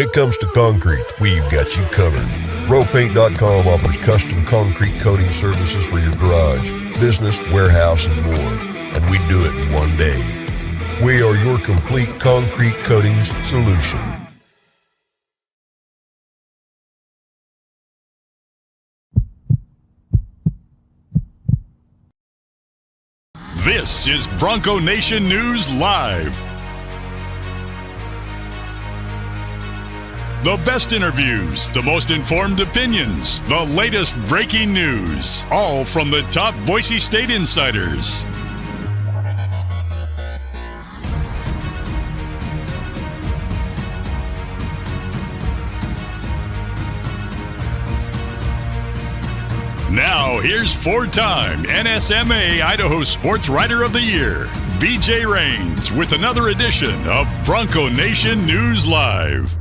it comes to concrete, we've got you covered. Ropaint.com offers custom concrete coating services for your garage, business, warehouse, and more. And we do it in one day. We are your complete concrete coatings solution. This is Bronco Nation News Live. The best interviews, the most informed opinions, the latest breaking news, all from the top Boise State insiders. Now, here's four-time NSMA Idaho Sports Writer of the Year, BJ Rains, with another edition of Bronco Nation News Live.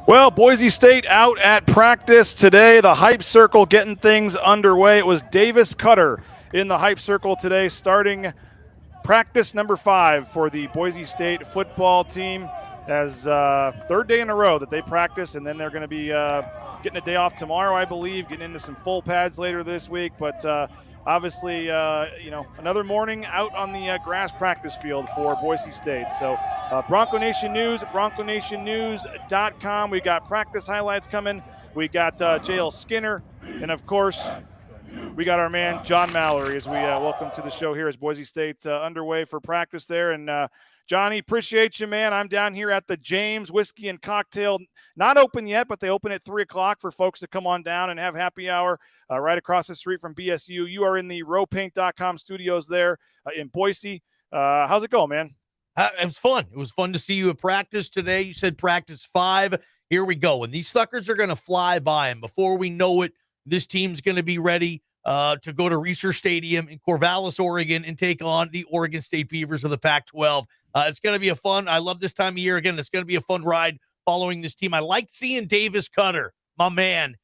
Well, Boise State out at practice today. The hype circle getting things underway. It was Davis Cutter in the hype circle today, starting practice number 5 for the Boise State football team. As third day in a row that they practice, and then they're going to be getting a day off tomorrow, I believe, getting into some full pads later this week. But obviously, another morning out on the grass practice field for Boise State. So Bronco Nation News, BroncoNationNews.com. We got practice highlights coming. We got Jael Skinner, and of course, we got our man John Mallory as we welcome to the show here as Boise State underway for practice there. And Johnny, appreciate you, man. I'm down here at the James Whiskey and Cocktail. Not open yet, but they open at 3 o'clock for folks to come on down and have happy hour right across the street from BSU. You are in the Ropaint.com studios there in Boise. How's it going, man? It was fun. It was fun to see you at practice today. You said practice 5. Here we go. And these suckers are going to fly by. And before we know it, this team's going to be ready to go to Reser Stadium in Corvallis, Oregon, and take on the Oregon State Beavers of the Pac-12. It's going to be I love this time of year. Again, it's going to be a fun ride following this team. I liked seeing Davis Cutter, my man,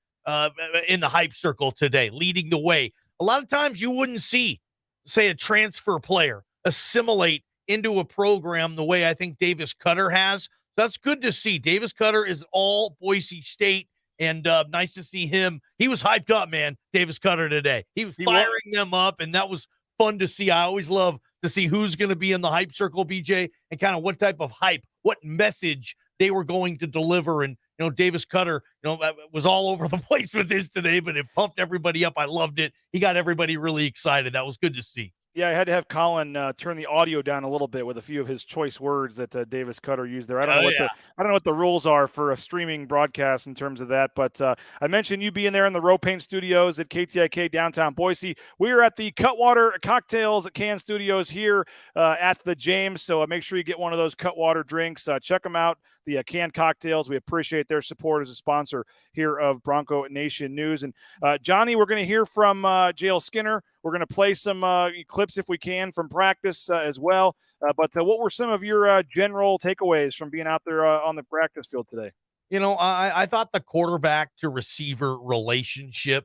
in the hype circle today, leading the way. A lot of times you wouldn't see, say, a transfer player assimilate into a program the way I think Davis Cutter has. So that's good to see. Davis Cutter is all Boise State, and nice to see him. He was hyped up, man, Davis Cutter today. He was firing them up, and that was fun to see. I always love to see who's going to be in the hype circle, BJ, and kind of what type of hype, what message they were going to deliver. And, Davis Cutter, was all over the place with this today, but it pumped everybody up. I loved it. He got everybody really excited. That was good to see. Yeah, I had to have Colin turn the audio down a little bit with a few of his choice words that Davis Cutter used there. I don't know what the rules are for a streaming broadcast in terms of that, but I mentioned you being there in the Ropaint Studios at KTIK downtown Boise. We are at the Cutwater Cocktails Can Studios here at the James, so make sure you get one of those Cutwater drinks. Check them out, the canned cocktails. We appreciate their support as a sponsor here of Bronco Nation News. And Johnny, we're going to hear from Jael Skinner. We're going to play some clips if we can from practice as well. But what were some of your general takeaways from being out there on the practice field today? I thought the quarterback to receiver relationship,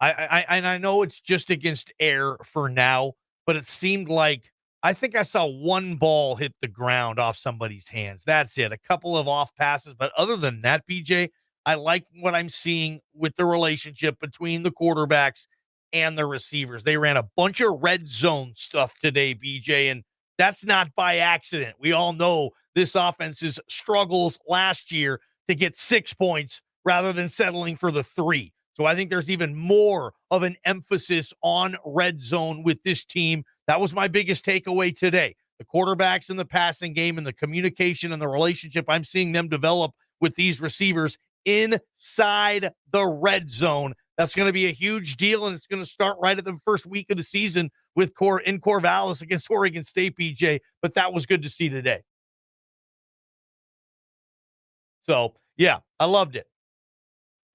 I know it's just against air for now, but it seemed like I think I saw one ball hit the ground off somebody's hands. That's it. A couple of off passes. But other than that, BJ, I like what I'm seeing with the relationship between the quarterbacks and the receivers. They ran a bunch of red zone stuff today, BJ, and that's not by accident. We all know this offense's struggles last year to get 6 points rather than settling for the 3. So I think there's even more of an emphasis on red zone with this team. That was my biggest takeaway today. The quarterbacks in the passing game and the communication and the relationship I'm seeing them develop with these receivers inside the red zone. That's going to be a huge deal, and it's going to start right at the first week of the season with in Corvallis against Oregon State, BJ. But that was good to see today. So, yeah, I loved it.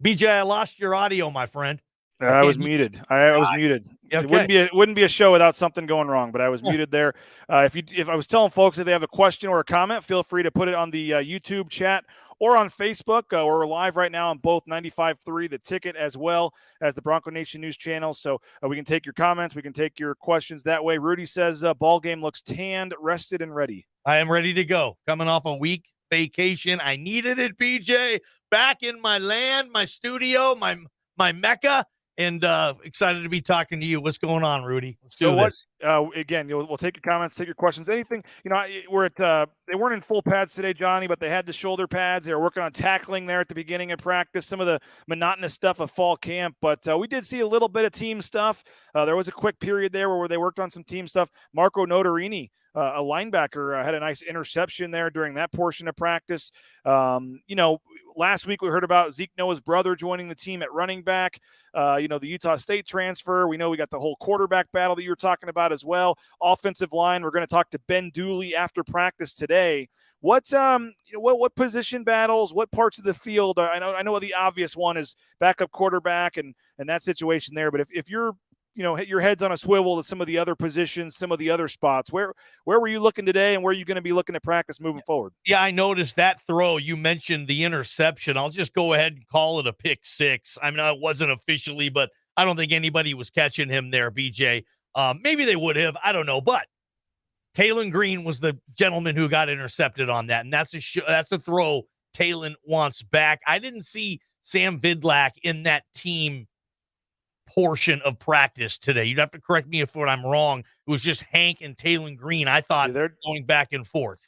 BJ, I lost your audio, my friend. I was muted. I was muted. Okay. It wouldn't be a show without something going wrong, but I was muted there. If I was telling folks if they have a question or a comment, feel free to put it on the YouTube chat or on Facebook. We're live right now on both 95.3 The Ticket as well as the Bronco Nation News channel. So we can take your comments. We can take your questions that way. Rudy says ball game looks tanned, rested, and ready. I am ready to go. Coming off a week vacation. I needed it, BJ. Back in my land, my studio, my Mecca. And excited to be talking to you. What's going on, Rudy? So what? Again, we'll take your comments, take your questions, anything. We're at. They weren't in full pads today, Johnny, but they had the shoulder pads. They were working on tackling there at the beginning of practice. Some of the monotonous stuff of fall camp, but we did see a little bit of team stuff. There was a quick period there where they worked on some team stuff. Marco Notarini, a linebacker, had a nice interception there during that portion of practice. Last week we heard about Zeke Noah's brother joining the team at running back. The Utah State transfer. We know we got the whole quarterback battle that you were talking about as well. Offensive line. We're going to talk to Ben Dooley after practice today. What position battles? What parts of the field? I know the obvious one is backup quarterback and that situation there. But if you're your head's on a swivel to some of the other positions, some of the other spots. Where were you looking today, and where are you going to be looking at practice moving forward? Yeah, I noticed that throw. You mentioned the interception. I'll just go ahead and call it a pick six. I mean, it wasn't officially, but I don't think anybody was catching him there, BJ. Maybe they would have. I don't know. But Talon Green was the gentleman who got intercepted on that, and that's a throw Talon wants back. I didn't see Sam Vidlak in that team portion of practice today. You'd have to correct me if I'm wrong. It was just Hank and Talon Green. I thought they're going back and forth.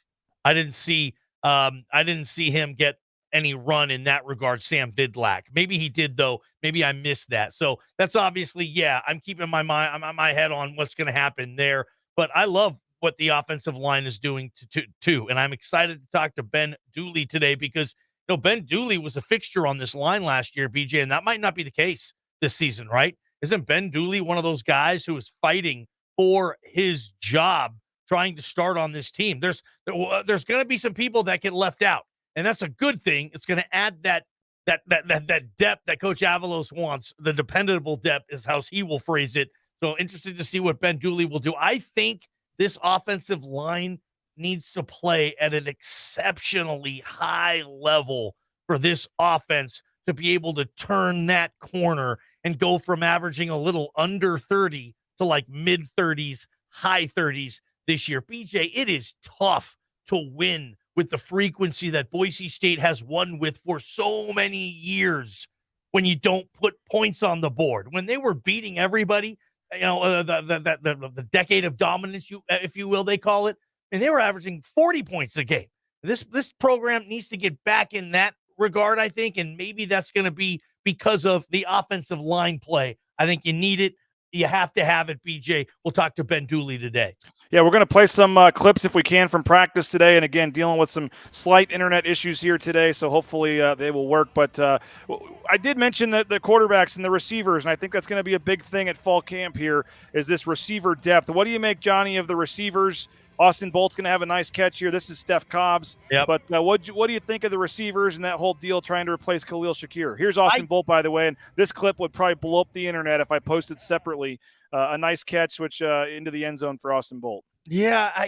I didn't see him get any run in that regard, Sam Vidlak. Maybe he did though. Maybe I missed that. So that's obviously, I'm keeping my head on what's going to happen there. But I love what the offensive line is doing too. And I'm excited to talk to Ben Dooley today because Ben Dooley was a fixture on this line last year, BJ, and that might not be the case this season, right? Isn't Ben Dooley one of those guys who is fighting for his job, trying to start on this team? There's going to be some people that get left out, and that's a good thing. It's going to add that depth that Coach Avalos wants. The dependable depth is how he will phrase it. So interested to see what Ben Dooley will do. I think this offensive line needs to play at an exceptionally high level for this offense to be able to turn that corner and go from averaging a little under 30 to like mid 30s, high 30s this year. BJ, it is tough to win with the frequency that Boise State has won with for so many years when you don't put points on the board. When they were beating everybody, the decade of dominance, if you will, they call it, and they were averaging 40 points a game. This program needs to get back in that regard, I think, and maybe that's going to be because of the offensive line play. I think you need it. You have to have it, BJ. We'll talk to Ben Dooley today. Yeah, we're going to play some clips if we can from practice today. And again, dealing with some slight internet issues here today, so hopefully they will work. But I did mention that the quarterbacks and the receivers, and I think that's going to be a big thing at fall camp here, is this receiver depth. What do you make, Johnny, of the receivers? Austin Bolt's going to have a nice catch here. This is Steph Cobbs. Yep. But what do you think of the receivers and that whole deal trying to replace Khalil Shakir? Here's Austin Bolt, by the way, and this clip would probably blow up the internet if I posted separately. A nice catch, which into the end zone for Austin Bolt. Yeah,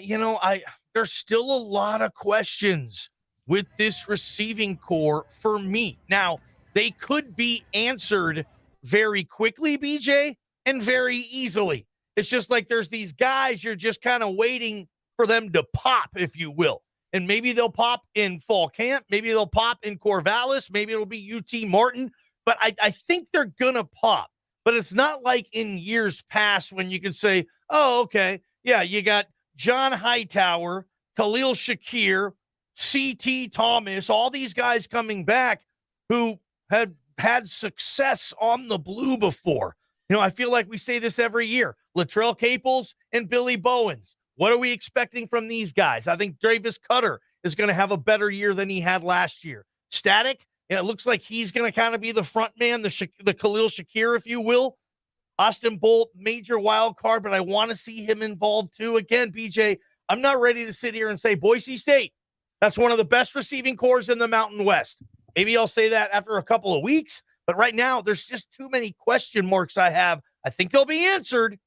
there's still a lot of questions with this receiving core for me. Now, they could be answered very quickly, BJ, and very easily. It's just like there's these guys you're just kind of waiting for them to pop, if you will. And maybe they'll pop in fall camp. Maybe they'll pop in Corvallis. Maybe it'll be UT Martin. But I think they're going to pop. But it's not like in years past when you can say, oh, okay, yeah, you got John Hightower, Khalil Shakir, C.T. Thomas, all these guys coming back who had success on the blue before. I feel like we say this every year. Latrell Caples and Billy Bowens. What are we expecting from these guys? I think Travis Cutter is going to have a better year than he had last year. Static, it looks like he's going to kind of be the front man, the Khalil Shakir, if you will. Austin Bolt, major wild card, but I want to see him involved too. Again, BJ, I'm not ready to sit here and say Boise State, that's one of the best receiving corps in the Mountain West. Maybe I'll say that after a couple of weeks, but right now there's just too many question marks I have. I think they'll be answered,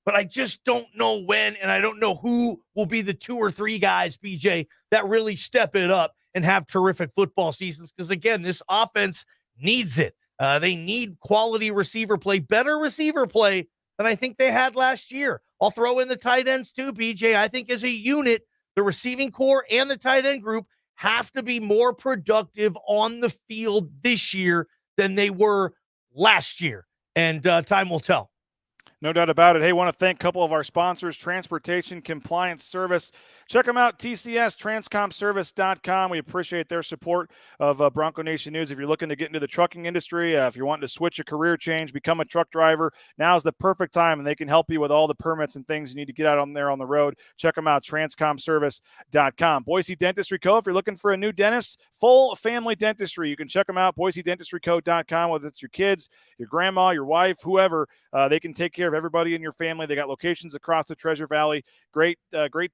but I just don't know when, and I don't know who will be the 2 or 3 guys, BJ, that really step it up and have terrific football seasons because, again, this offense needs it. They need quality receiver play, better receiver play than I think they had last year. I'll throw in the tight ends too, BJ. I think as a unit, the receiving core and the tight end group have to be more productive on the field this year than they were last year. And time will tell. No doubt about it. Hey, want to thank a couple of our sponsors, Transportation Compliance Service. Check them out, tcstranscomservice.com. We appreciate their support of Bronco Nation News. If you're looking to get into the trucking industry, if you're wanting to switch a career change, become a truck driver, now's the perfect time, and they can help you with all the permits and things you need to get out on there on the road. Check them out, transcomservice.com. Boise Dentistry Co. If you're looking for a new dentist, full family dentistry, you can check them out, boisedentistryco.com. Whether it's your kids, your grandma, your wife, whoever, they can take care of everybody in your family. They got locations across the Treasure Valley. Great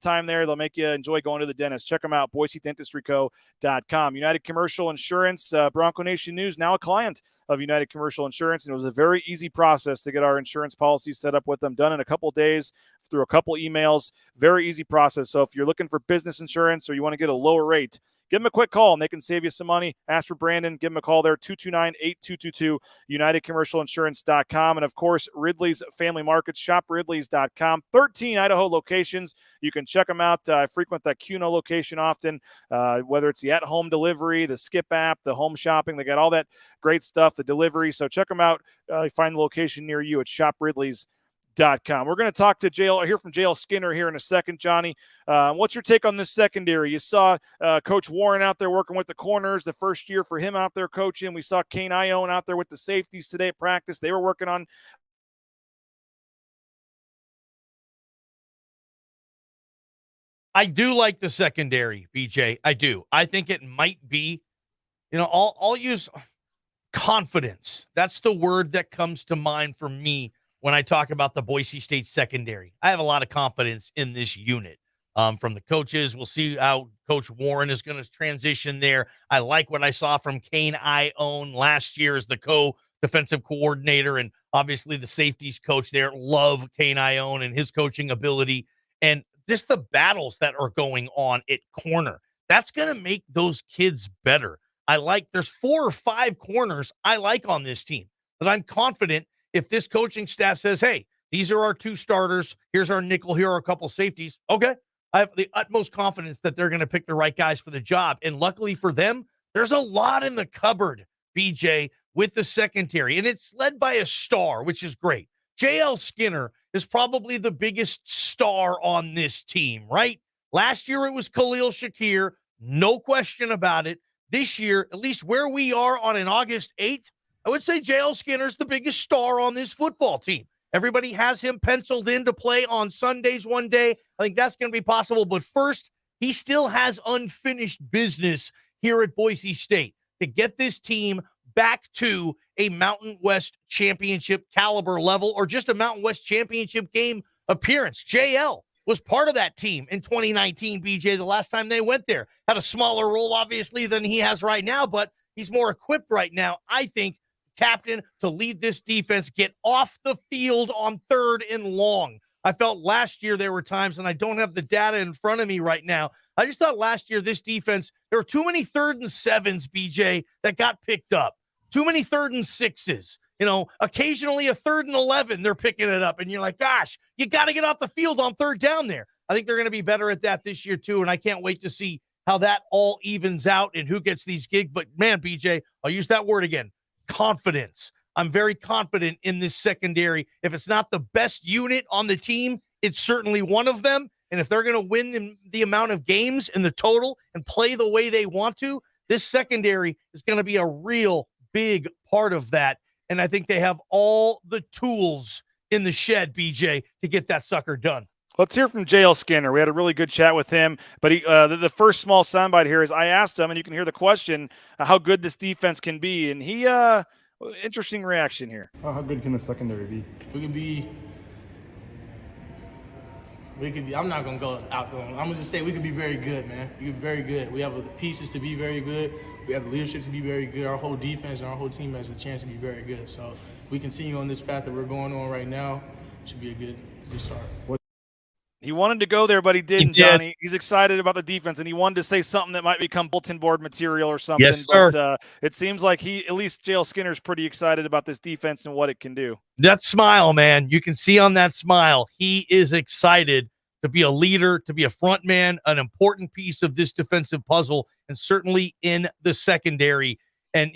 time there. They'll make you enjoy going to the dentist. Check them out, boisedentistryco.com. United Commercial Insurance, Bronco Nation News, now a client of United Commercial Insurance, and it was a very easy process to get our insurance policies set up with them, done in a couple days through a couple emails. Very easy process. So if you're looking for business insurance or you want to get a lower rate, give them a quick call, and they can save you some money. Ask for Brandon. Give them a call there, 229-8222, UnitedCommercialInsurance.com. And, of course, Ridley's Family Markets, shopridleys.com. 13 Idaho locations. You can check them out. I frequent that Cuno location often, whether it's the at-home delivery, the Skip app, the home shopping. They got all that great stuff, the delivery. So check them out. Find the location near you at shopridleys.com. We're going to talk to hear from Jael Skinner here in a second, Johnny. What's your take on this secondary? You saw Coach Warren out there working with the corners, the first year for him out there coaching. We saw Kane Ione out there with the safeties today at practice. They were working on. I do like the secondary, BJ. I do. I think it might be, I'll use confidence. That's the word that comes to mind for me when I talk about the Boise State secondary. I have a lot of confidence in this unit from the coaches. We'll see how Coach Warren is going to transition there. I like what I saw from Kane Ione last year as the co-defensive coordinator and obviously the safeties coach there. Love Kane Ione and his coaching ability. And just the battles that are going on at corner. That's going to make those kids better. There's 4 or 5 corners I like on this team, but I'm confident if this coaching staff says, hey, these are our 2 starters, here's our nickel, here are a couple safeties, okay, I have the utmost confidence that they're going to pick the right guys for the job. And luckily for them, there's a lot in the cupboard, BJ, with the secondary. And it's led by a star, which is great. Jael Skinner is probably the biggest star on this team, right? Last year it was Khalil Shakir, no question about it. This year, at least where we are on an August 8th, I would say Jael Skinner's the biggest star on this football team. Everybody has him penciled in to play on Sundays one day. I think that's going to be possible. But first, he still has unfinished business here at Boise State to get this team back to a Mountain West championship caliber level or just a Mountain West championship game appearance. Jael was part of that team in 2019, BJ, the last time they went there. Had a smaller role, obviously, than he has right now, but he's more equipped right now, I think, captain, to lead this defense, get off the field on 3rd and long. I felt last year there were times, and I don't have the data in front of me right now, I just thought last year this defense, there were too many 3rd and 7s, BJ, that got picked up. Too many 3rd and 6s. Occasionally a 3rd and 11, they're picking it up, and you're like, gosh, you got to get off the field on 3rd down there. I think they're going to be better at that this year, too, and I can't wait to see how that all evens out and who gets these gigs. But, man, BJ, I'll use that word again. Confidence. I'm very confident in this secondary. If it's not the best unit on the team, it's certainly one of them. And if they're going to win the amount of games in the total and play the way they want to, this secondary is going to be a real big part of that. And I think they have all the tools in the shed, BJ, to get that sucker done. Let's hear from Jael Skinner. We had a really good chat with him, but the first small soundbite here is I asked him, and you can hear the question, how good this defense can be, and he, interesting reaction here. How good can the secondary be? We could be. I'm not gonna go out there. I'm gonna just say we could be very good, man. We could be very good. We have the pieces to be very good. We have the leadership to be very good. Our whole defense and our whole team has a chance to be very good. So if we continue on this path that we're going on right now, it should be a good start. He wanted to go there, but he didn't, Johnny. He's excited about the defense, and he wanted to say something that might become bulletin board material or something. Yes, sir. But it seems like at least Jael Skinner's pretty excited about this defense and what it can do. That smile, man, you can see on that smile, he is excited to be a leader, to be a front man, an important piece of this defensive puzzle, and certainly in the secondary. And,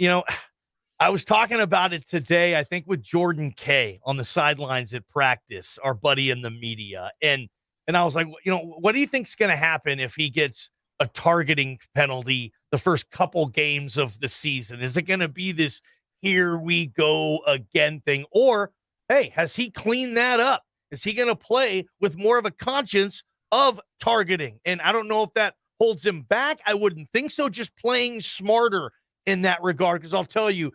I was talking about it today, I think with Jordan Kay on the sidelines at practice, our buddy in the media. And I was like, what do you think's going to happen if he gets a targeting penalty the first couple games of the season? Is it going to be this here we go again thing? Or, hey, has he cleaned that up? Is he going to play with more of a conscience of targeting? And I don't know if that holds him back. I wouldn't think so. Just playing smarter in that regard. Because I'll tell you,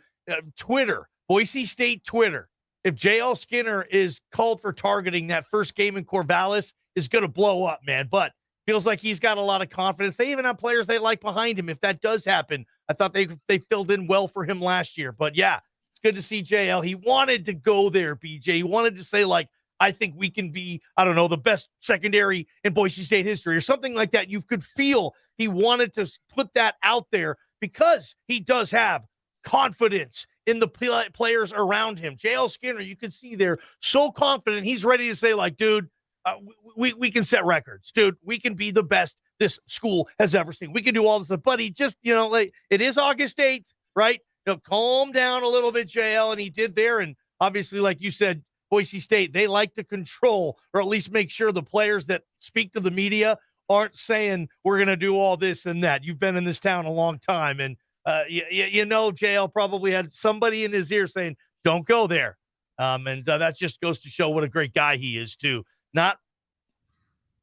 Twitter, Boise State Twitter, if Jael Skinner is called for targeting, that first game in Corvallis is going to blow up, man. But feels like he's got a lot of confidence. They even have players they like behind him. If that does happen, I thought they filled in well for him last year. But yeah, it's good to see Jael. He wanted to go there, BJ. He wanted to say, like, I think we can be, I don't know, the best secondary in Boise State history or something like that. You could feel he wanted to put that out there because he does have confidence in the players around him. Jael Skinner, you can see there, so confident. He's ready to say, like, dude, we can set records. Dude, we can be the best this school has ever seen. We can do all this stuff. But he just, like, it is August 8th, right? Calm down a little bit, Jael, and he did there. And obviously, like you said, Boise State, they like to control or at least make sure the players that speak to the media aren't saying we're going to do all this and that. You've been in this town a long time, and Jael probably had somebody in his ear saying, don't go there. And that just goes to show what a great guy he is, too.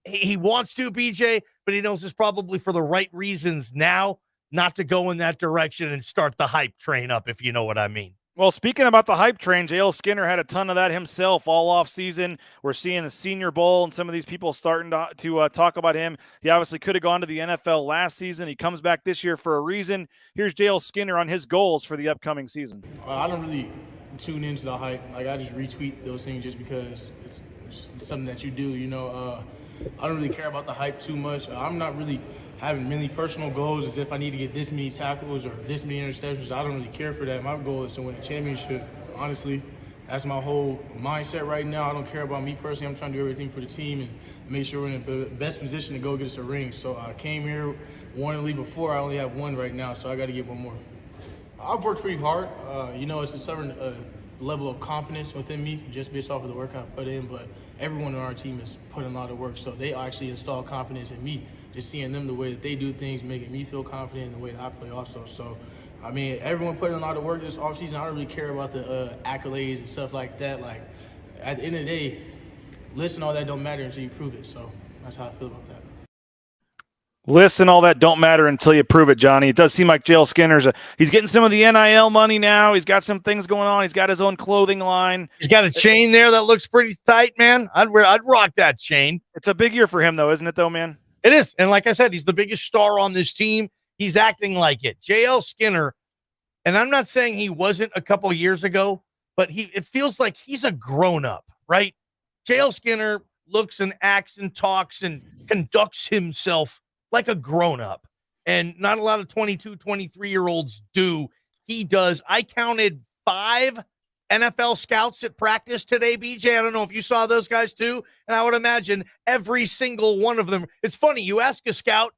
He wants to, BJ, but he knows it's probably for the right reasons now not to go in that direction and start the hype train up, if you know what I mean. Well, speaking about the hype train, Jael Skinner had a ton of that himself all off season. We're seeing the Senior Bowl and some of these people starting to talk about him. He obviously could have gone to the NFL last season. He comes back this year for a reason. Here's Jael Skinner on his goals for the upcoming season. I don't really tune into the hype. Like, I just retweet those things just because it's something that you do, I don't really care about the hype too much. I'm not really having many personal goals as if I need to get this many tackles or this many interceptions. I don't really care for that. My goal is to win a championship. Honestly, that's my whole mindset right now. I don't care about me personally. I'm trying to do everything for the team and make sure we're in the best position to go get us a ring. So I came here, wanted to leave before. I only have one right now, so I got to get one more. I've worked pretty hard. It's a certain level of confidence within me just based off of the work I put in, but everyone on our team is putting a lot of work, so they actually install confidence in me. Just seeing them the way that they do things, making me feel confident in the way that I play also. So, everyone put in a lot of work this offseason. I don't really care about the accolades and stuff like that. Like, at the end of the day, listen, all that don't matter until you prove it. So that's how I feel about that. Listen, all that don't matter until you prove it, Johnny. It does seem like Jael Skinner's he's getting some of the NIL money now. He's got some things going on. He's got his own clothing line. He's got a chain there that looks pretty tight, man. I'd rock that chain. It's a big year for him, though, isn't it, though, man? It is. And like I said, he's the biggest star on this team. He's acting like it. Jael Skinner, and I'm not saying he wasn't a couple years ago, but it feels like he's a grown-up, right? Jael Skinner looks and acts and talks and conducts himself like a grown-up, and not a lot of 22, 23-year-olds do. He does. I counted 5 NFL scouts at practice today, BJ. I don't know if you saw those guys too, and I would imagine every single one of them. It's funny, you ask a scout,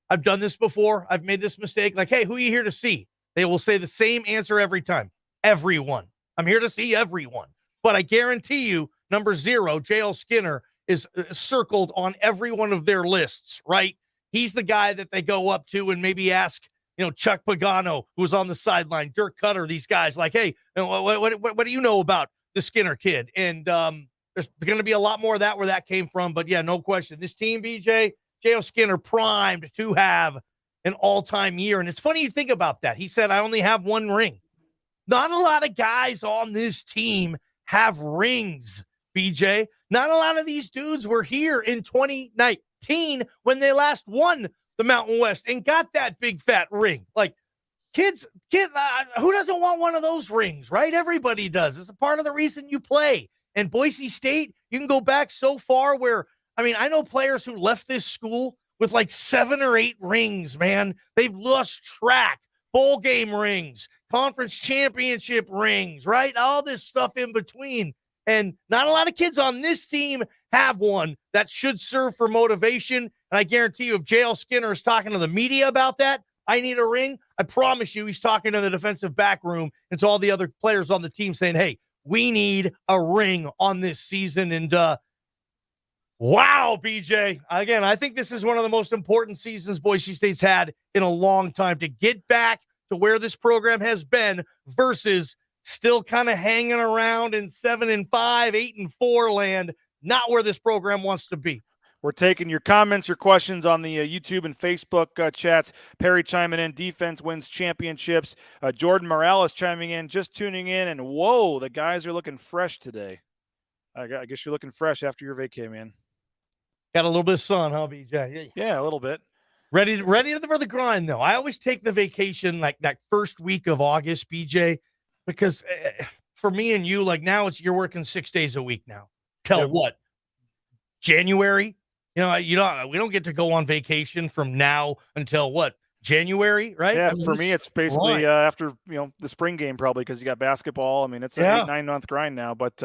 I've done this before, I've made this mistake, like, hey, who are you here to see? They will say the same answer every time. Everyone. I'm here to see everyone. But I guarantee you, number 0, Jael Skinner, is circled on every one of their lists, right? He's the guy that they go up to and maybe ask, Chuck Pagano, who was on the sideline, Dirk Cutter, these guys, like, hey, what do you know about the Skinner kid? And there's going to be a lot more of that where that came from. But, yeah, no question. This team, BJ, Jael Skinner primed to have an all-time year. And it's funny you think about that. He said, I only have 1 ring. Not a lot of guys on this team have rings, BJ. Not a lot of these dudes were here in 2019 when they last won the Mountain West and got that big fat ring. Like, kids, who doesn't want one of those rings, right? Everybody does. It's a part of the reason you play. And Boise State, you can go back so far where I mean, I know players who left this school with like 7 or 8 rings, man. They've lost track, bowl game rings, conference championship rings, right? All this stuff in between. And not a lot of kids on this team have one that should serve for motivation. And I guarantee you, if Jael Skinner is talking to the media about that, I need a ring, I promise you he's talking to the defensive back room and to all the other players on the team saying, hey, we need a ring on this season. And wow, BJ. Again, I think this is one of the most important seasons Boise State's had in a long time to get back to where this program has been versus still kind of hanging around in 7-5, 8-4 land, not where this program wants to be. We're taking your comments, your questions on the YouTube and Facebook chats. Perry chiming in, defense wins championships. Jordan Morales chiming in, just tuning in, and whoa, the guys are looking fresh today. I guess you're looking fresh after your vacay, man. Got a little bit of sun, huh, BJ? Yeah, a little bit. Ready for the grind, though. I always take the vacation like that first week of August, BJ, because for me and you, like now you're working 6 days a week now. Till what? January? We don't get to go on vacation from now until what? January, right? Yeah, for me, it's basically after the spring game probably because you got basketball. I mean, it's an 8-9 month grind now. But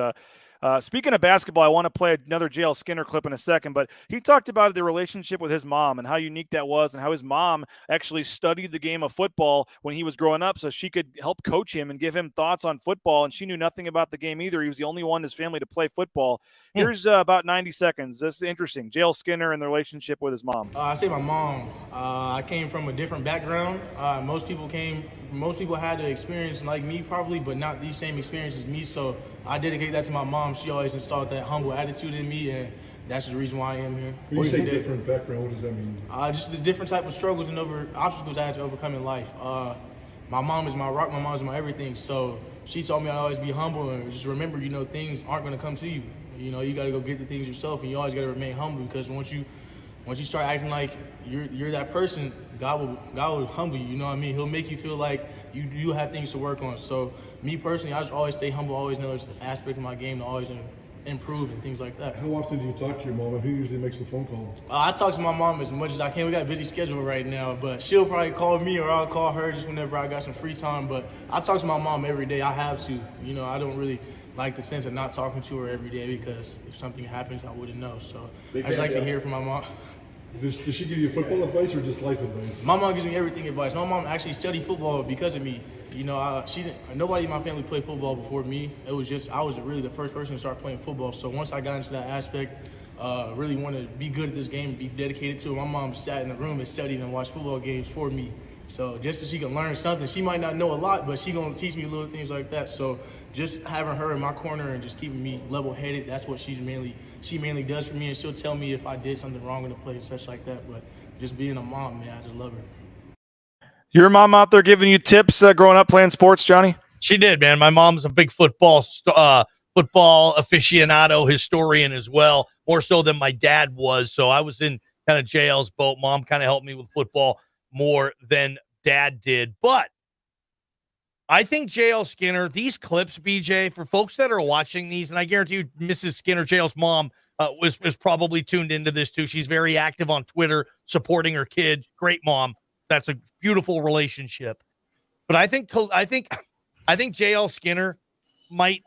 speaking of basketball, I want to play another Jael Skinner clip in a second. But he talked about the relationship with his mom and how unique that was, and how his mom actually studied the game of football when he was growing up, so she could help coach him and give him thoughts on football. And she knew nothing about the game either. He was the only one in his family to play football. Here's about 90 seconds. This is interesting. Jael Skinner and the relationship with his mom. I say my mom. I came from a different background. Most people had the experience like me probably, but not these same experiences as me. So I dedicate that to my mom. She always installed that humble attitude in me, and that's the reason why I am here. When you say different background, what does that mean? Just the different type of struggles and obstacles I had to overcome in life. My mom is my rock. My mom is my everything. So she told me I always be humble and just remember, things aren't going to come to you. You got to go get the things yourself, and you always got to remain humble, because once you start acting like you're that person, God will humble you. You know what I mean? He'll make you feel like you have things to work on. So me personally, I just always stay humble. Always know there's an aspect of my game to always improve and things like that. How often do you talk to your mom, and who usually makes the phone call? I talk to my mom as much as I can. We got a busy schedule right now, but she'll probably call me or I'll call her just whenever I got some free time. But I talk to my mom every day. I have to. I don't really like the sense of not talking to her every day, because if something happens, I wouldn't know. So I just like to hear from my mom. Does she give you football advice or just life advice? My mom gives me everything advice. My mom actually studied football because of me. Nobody in my family played football before me. It was just I was really the first person to start playing football. So once I got into that aspect, really wanted to be good at this game and be dedicated to it, my mom sat in the room and studied and watched football games for me. So just so she can learn something. She might not know a lot, but she gonna teach me little things like that. So just having her in my corner and just keeping me level-headed, that's what she mainly does for me. And she'll tell me if I did something wrong in the play and such like that. But just being a mom, man, I just love her. Your mom out there giving you tips growing up playing sports, Johnny? She did, man. My mom's a big football aficionado, historian as well, more so than my dad was. So I was in kind of Jael's boat. Mom kind of helped me with football more than dad did. But I think Jael Skinner, these clips, BJ, for folks that are watching these, and I guarantee you Mrs. Skinner, Jael's mom, was probably tuned into this too. She's very active on Twitter, supporting her kid. Great mom. That's a beautiful relationship. But I think Jael Skinner might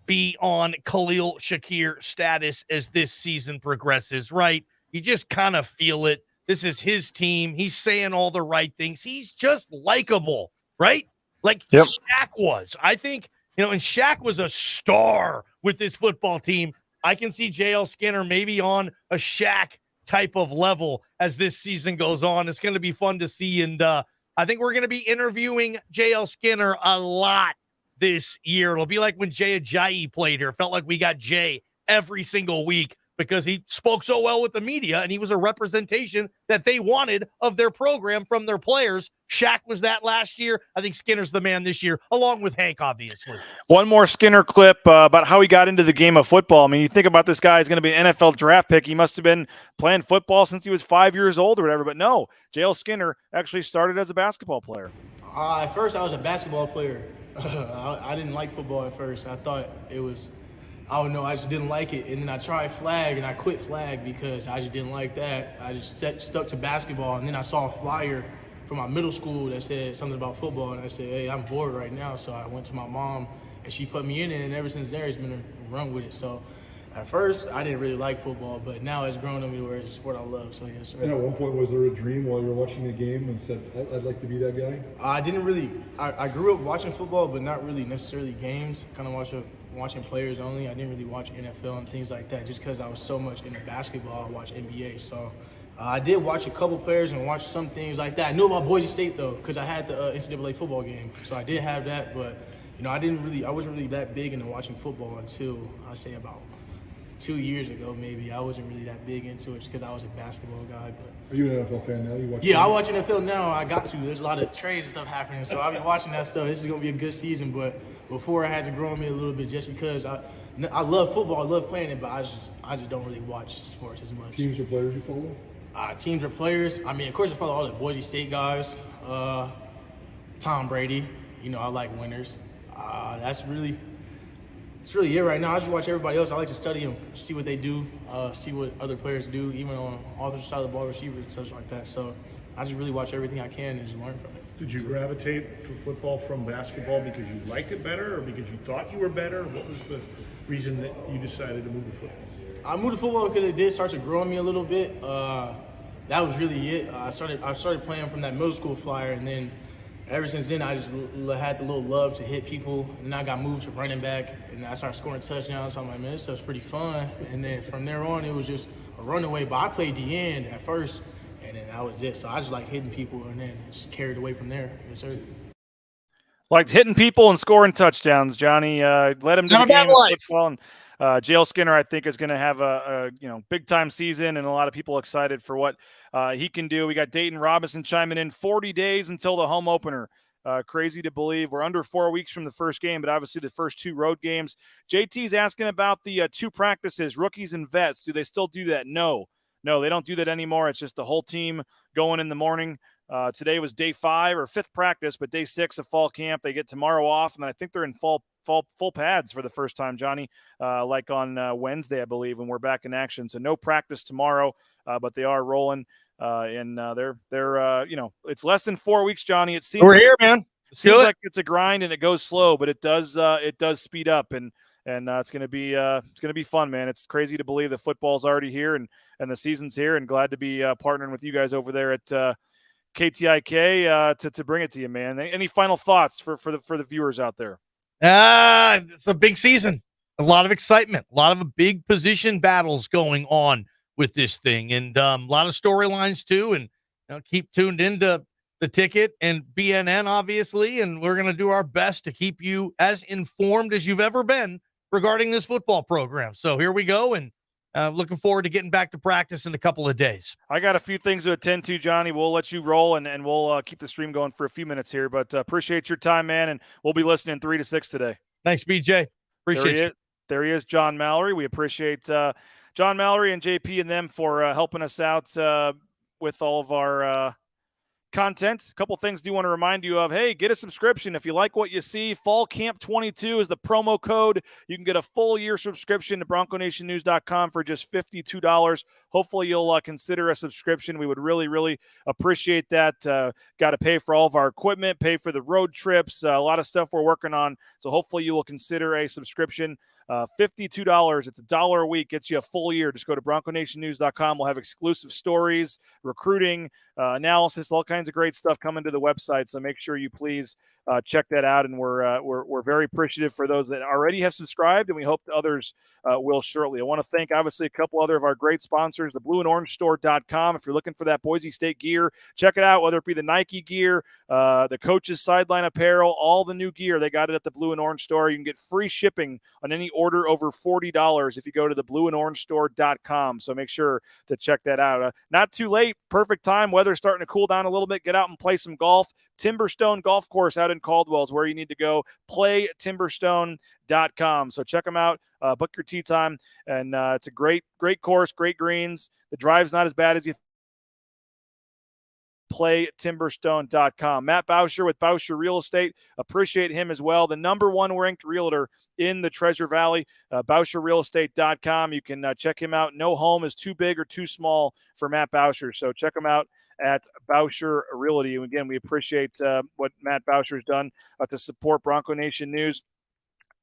be on Khalil Shakir status as this season progresses, right? You just kind of feel it. This is his team. He's saying all the right things. He's just likable, right? Like Shaq was. I think, and Shaq was a star with this football team. I can see Jael Skinner maybe on a Shaq type of level as this season goes on. It's going to be fun to see. And I think we're going to be interviewing Jael Skinner a lot this year. It'll be like when Jay Ajayi played here. It felt like we got Jay every single week because he spoke so well with the media and he was a representation that they wanted of their program from their players. Shaq was that last year. I think Skinner's the man this year, along with Hank, obviously. One more Skinner clip about how he got into the game of football. I mean, you think about this guy is going to be an NFL draft pick. He must have been playing football since he was 5 years old or whatever. But no, Jael Skinner actually started as a basketball player. At first, I was a basketball player. I didn't like football at first. I thought it was I don't know, I just didn't like it. And then I tried flag, and I quit flag because I just didn't like that. I just stuck to basketball, and then I saw a flyer from my middle school that said something about football, and I said, hey, I'm bored right now. So I went to my mom, and she put me in it, and ever since there, it's been a run with it. So at first, I didn't really like football, but now it's grown on me where it's a sport I love. So yes, sir. And at one point, was there a dream while you were watching a game and said, I'd like to be that guy? I didn't really. I grew up watching football, but not really necessarily games. Kind of watching players only. I didn't really watch NFL and things like that, just because I was so much into basketball. I watched NBA, so I did watch a couple players and watch some things like that. I knew about Boise State though, because I had the NCAA football game, so I did have that. But I wasn't really that big into watching football until I say about 2 years ago, maybe. I wasn't really that big into it just because I was a basketball guy. But are you an NFL fan now? You watch? Yeah, I watch NFL now. I got to. There's a lot of trades and stuff happening, so I've been watching that stuff. This is gonna be a good season, but before I had to grow on me a little bit just because I love football, I love playing it, but I just don't really watch sports as much. Teams or players you follow? Teams or players. I mean, of course, I follow all the Boise State guys. Tom Brady. I like winners. It's really it right now. I just watch everybody else. I like to study them, see what they do, see what other players do, even on the offensive side of the ball, receivers and such like that. So I just really watch everything I can and just learn from it. Did you gravitate to football from basketball because you liked it better or because you thought you were better? What was the reason that you decided to move to football? I moved to football because it did start to grow on me a little bit. That was really it. I started playing from that middle school flyer, and then ever since then, I just had the little love to hit people, and I got moved to running back, and I started scoring touchdowns. So I'm like, man, this stuff's pretty fun. And then from there on, it was just a runaway. But I played the end at first, and then that was it. So I just like hitting people, and then just carried away from there. Yes, sir. Liked hitting people and scoring touchdowns, Johnny. Led him to the game of football. And Jael Skinner, I think, is going to have a big time season, and a lot of people excited for what he can do. We got Dayton Robinson chiming in. 40 days until the home opener. Crazy to believe. We're under 4 weeks from the first game, but obviously the first 2 road games. JT's asking about the 2 practices, rookies and vets. Do they still do that? No, they don't do that anymore. It's just the whole team going in the morning. Today was day 5 or 5th practice, but day 6 of fall camp. They get tomorrow off, and I think they're in full pads for the first time, Johnny, like on Wednesday, I believe, when we're back in action. So no practice tomorrow, but they are rolling, and they're it's less than 4 weeks, Johnny. It seems we're here, man. It seems like it's a grind and it goes slow, but it does speed up, and it's gonna be fun, man. It's crazy to believe that football's already here and the season's here, and glad to be partnering with you guys over there at KTIK to bring it to you, man. Any final thoughts for the viewers out there? It's a big season, a lot of excitement, a lot of big position battles going on with this thing, and a lot of storylines too. And keep tuned into the Ticket and BNN, obviously, and we're going to do our best to keep you as informed as you've ever been regarding this football program. So here we go, and looking forward to getting back to practice in a couple of days. I got a few things to attend to, Johnny. We'll let you roll, and we'll keep the stream going for a few minutes here. But appreciate your time, man, and we'll be listening 3 to 6 today. Thanks, BJ. Appreciate you. There he is, John Mallory. We appreciate John Mallory and JP and them for helping us out with all of our content. A couple things do want to remind you of. Hey, get a subscription if you like what you see. Fall Camp 22 is the promo code. You can get a full year subscription to BroncoNationNews.com for just $52. Hopefully you'll consider a subscription. We would really, really appreciate that. Got to pay for all of our equipment, pay for the road trips, a lot of stuff we're working on. So hopefully you will consider a subscription. $52. It's $1 a week. Gets you a full year. Just go to BroncoNationNews.com. We'll have exclusive stories, recruiting, analysis, all kinds of great stuff coming to the website. So make sure you please check that out. And we're very appreciative for those that already have subscribed, and we hope the others will shortly. I want to thank, obviously, a couple other of our great sponsors, the blueandorangestore.com. If you're looking for that Boise State gear, check it out, whether it be the Nike gear, the coaches' sideline apparel, all the new gear. They got it at the Blue and Orange Store. You can get free shipping on any order over $40 if you go to the blueandorangestore.com. So make sure to check that out. Not too late. Perfect time. Weather's starting to cool down a little bit. Get out and play some golf. Timberstone Golf Course out in Caldwell is where you need to go. PlayTimberstone.com. So check them out. Book your tee time. And it's a great course, great greens. The drive's not as bad as you playtimberstone.com. Matt Bauscher with Bauscher Real Estate. Appreciate him as well. The #1 ranked realtor in the Treasure Valley, BauscherRealEstate.com. You can check him out. No home is too big or too small for Matt Bauscher. So check him out at Bauscher Realty. And again, we appreciate what Matt Bauscher's done to support Bronco Nation News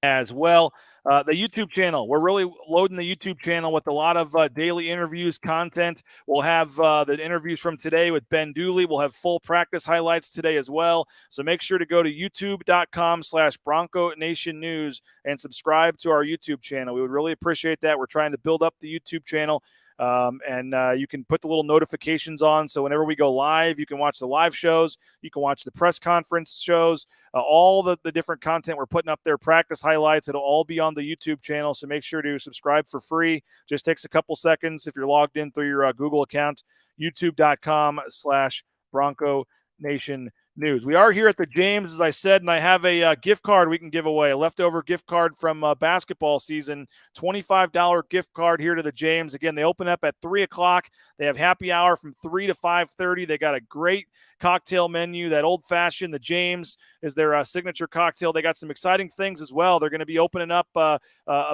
as well. The YouTube channel, we're really loading the YouTube channel with a lot of daily interviews, content. We'll have the interviews from today with Ben Dooley. We'll have full practice highlights today as well. So make sure to go to youtube.com/Bronco Nation News and subscribe to our YouTube channel. We would really appreciate that. We're trying to build up the YouTube channel. And you can put the little notifications on. So whenever we go live, you can watch the live shows. You can watch the press conference shows, all the different content we're putting up there, practice highlights. It'll all be on the YouTube channel. So make sure to subscribe for free. Just takes a couple seconds if you're logged in through your Google account, youtube.com/Bronco Nation News. We are here at the James, as I said, and I have a gift card we can give away, a leftover gift card from basketball season, $25 gift card here to the James. Again, they open up at 3 o'clock. They have happy hour from 3 to 5:30. They got a great cocktail menu, that old-fashioned. The James is their signature cocktail. They got some exciting things as well. They're going to be opening up a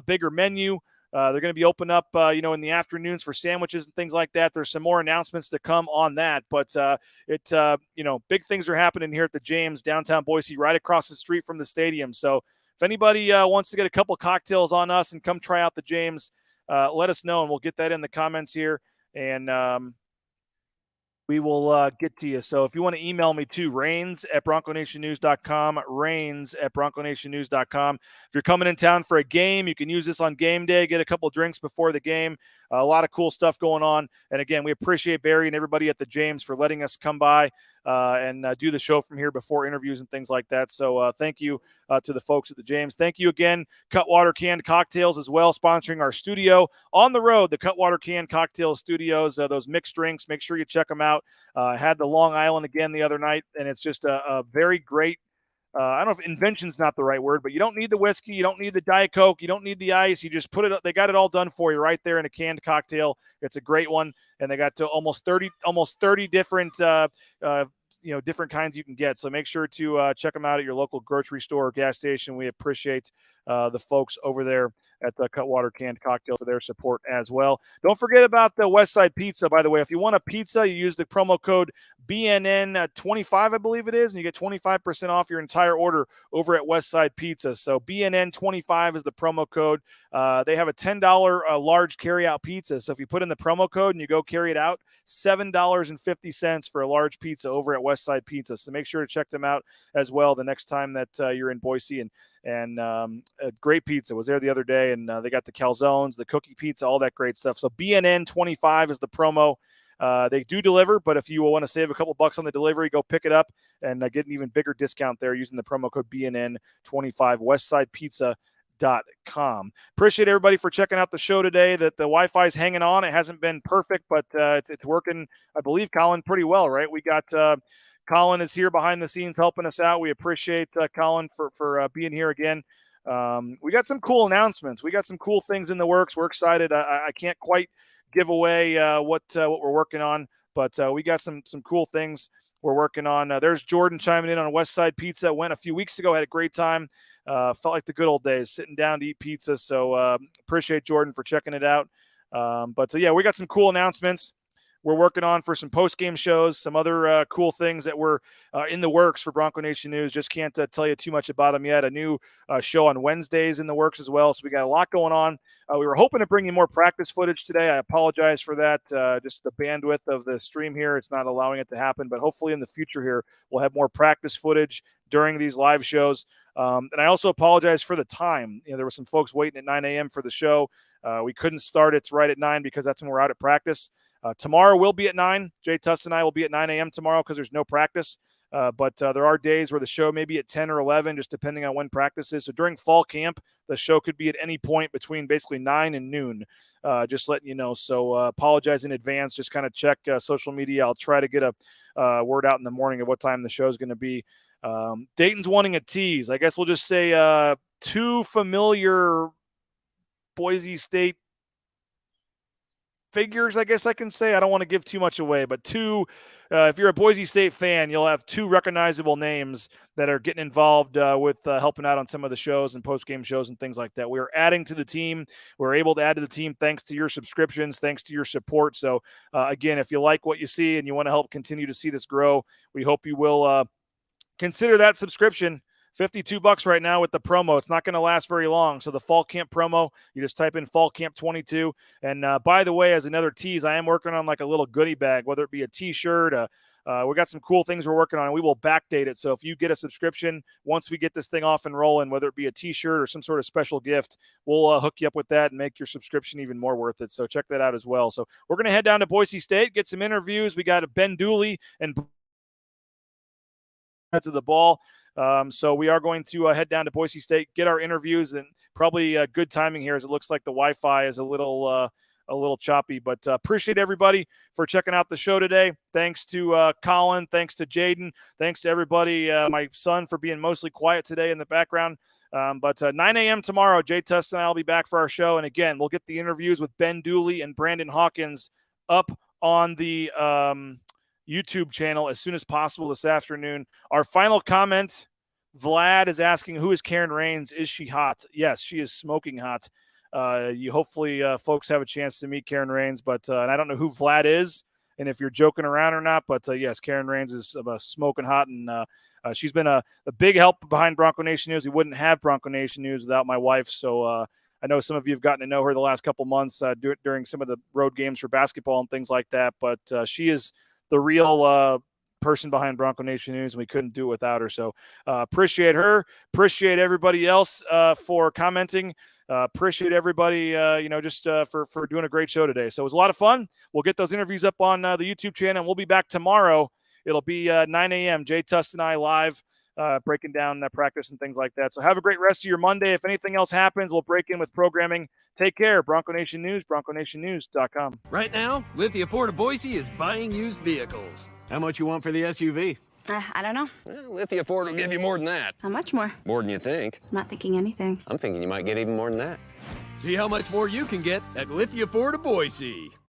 bigger menu. They're going to be open up, in the afternoons for sandwiches and things like that. There's some more announcements to come on that. But big things are happening here at the James, downtown Boise, right across the street from the stadium. So if anybody wants to get a couple cocktails on us and come try out the James, let us know, and we'll get that in the comments here. And we will get to you. So if you want to email me too, rains@bronconationnews.com, rains@bronconationnews.com. If you're coming in town for a game, you can use this on game day, get a couple drinks before the game. A lot of cool stuff going on. And again, we appreciate Barry and everybody at the James for letting us come by and do the show from here before interviews and things like that. So thank you to the folks at the James. Thank you again, Cutwater Canned Cocktails as well, sponsoring our studio on the road, the Cutwater Canned Cocktail Studios, those mixed drinks. Make sure you check them out. I had the Long Island again the other night, and it's just a very great I don't know if invention's not the right word, but you don't need the whiskey, you don't need the Diet Coke, you don't need the ice. You just put it. They got it all done for you right there in a canned cocktail. It's a great one, and they got to almost 30 different different kinds you can get. So make sure to check them out at your local grocery store or gas station. We appreciate the folks over there at Cutwater Canned Cocktail for their support as well. Don't forget about the Westside Pizza, by the way. If you want a pizza, you use the promo code BNN25, I believe it is, and you get 25% off your entire order over at Westside Pizza. So BNN25 is the promo code. They have a $10 large carry-out pizza. So if you put in the promo code and you go carry it out, $7.50 for a large pizza over at Westside Pizza. So make sure to check them out as well the next time that you're in Boise. And a great pizza. Was there the other day, and they got the calzones, the cookie pizza, all that great stuff. So BNN25 is the promo. They do deliver, but if you want to save a couple bucks on the delivery, go pick it up and get an even bigger discount there using the promo code BNN25, westsidepizza.com. Appreciate everybody for checking out the show today. That the Wi-Fi is hanging on. It hasn't been perfect, but it's working, I believe, Colin, pretty well, right? We got Colin is here behind the scenes helping us out. We appreciate Colin for being here again. We got some cool announcements. We got some cool things in the works. We're excited. I can't quite give away what we're working on, but we got some cool things we're working on. There's Jordan chiming in on Westside Pizza. Went a few weeks ago, had a great time. Felt like the good old days, sitting down to eat pizza. So appreciate Jordan for checking it out. But yeah, we got some cool announcements we're working on for some post-game shows, some other cool things that were in the works for Bronco Nation News. Just can't tell you too much about them yet. A new show on Wednesdays in the works as well. So we got a lot going on. We were hoping to bring you more practice footage today. I apologize for that. Just the bandwidth of the stream here, it's not allowing it to happen. But hopefully in the future here, we'll have more practice footage during these live shows. And I also apologize for the time. There were some folks waiting at 9 a.m. for the show. We couldn't start it right at 9 because that's when we're out at practice. Tomorrow we'll be at 9. Jay Tuss and I will be at 9 a.m. tomorrow because there's no practice. But there are days where the show may be at 10 or 11, just depending on when practice is. So during fall camp, the show could be at any point between basically 9 and noon, just letting you know. So apologize in advance. Just kind of check social media. I'll try to get a word out in the morning of what time the show is going to be. Dayton's wanting a tease. I guess we'll just say two familiar Boise State figures, I guess I can say. I don't want to give too much away, but two, if you're a Boise State fan, you'll have two recognizable names that are getting involved with helping out on some of the shows and post-game shows and things like that. We're adding to the team. We're able to add to the team thanks to your subscriptions, thanks to your support. So, again, if you like what you see and you want to help continue to see this grow, we hope you will consider that subscription. $52 right now with the promo. It's not going to last very long. So the fall camp promo, you just type in fall camp 22. And by the way, as another tease, I am working on like a little goodie bag, whether it be a t-shirt, we got some cool things we're working on, and we will backdate it. So if you get a subscription, once we get this thing off and rolling, whether it be a t-shirt or some sort of special gift, we'll hook you up with that and make your subscription even more worth it. So check that out as well. So we're going to head down to Boise State, get some interviews. We got Ben Dooley and to the ball. So we are going to head down to Boise State, get our interviews, and probably good timing here as it looks like the Wi-Fi is a little choppy. But appreciate everybody for checking out the show today. Thanks to Colin. Thanks to Jaden. Thanks to everybody. My son for being mostly quiet today in the background. But 9 a.m. tomorrow, Jay Tust and I will be back for our show. And again, we'll get the interviews with Ben Dooley and Brandon Hawkins up on the YouTube channel as soon as possible this afternoon. Our final comment, Vlad is asking, who is Karen Rains? Is she hot? Yes, she is smoking hot. You hopefully folks have a chance to meet Karen Rains, but and I don't know who Vlad is and if you're joking around or not, but yes, Karen Rains is smoking hot, and she's been a big help behind Bronco Nation News. We wouldn't have Bronco Nation News without my wife, so I know some of you have gotten to know her the last couple months during some of the road games for basketball and things like that, but she is the real person behind Bronco Nation News, and we couldn't do it without her. So appreciate her. Appreciate everybody else for commenting. Appreciate everybody, just for doing a great show today. So it was a lot of fun. We'll get those interviews up on the YouTube channel, and we'll be back tomorrow. It'll be 9 a.m. Jay Tust and I live breaking down practice and things like that. So have a great rest of your Monday. If anything else happens, we'll break in with programming. Take care. Bronco Nation News, BroncoNationNews.com. Right now, Lithia Ford of Boise is buying used vehicles. How much you want for the SUV? I don't know. Well, Lithia Ford will give you more than that. How much more? More than you think. I'm not thinking anything. I'm thinking you might get even more than that. See how much more you can get at Lithia Ford of Boise.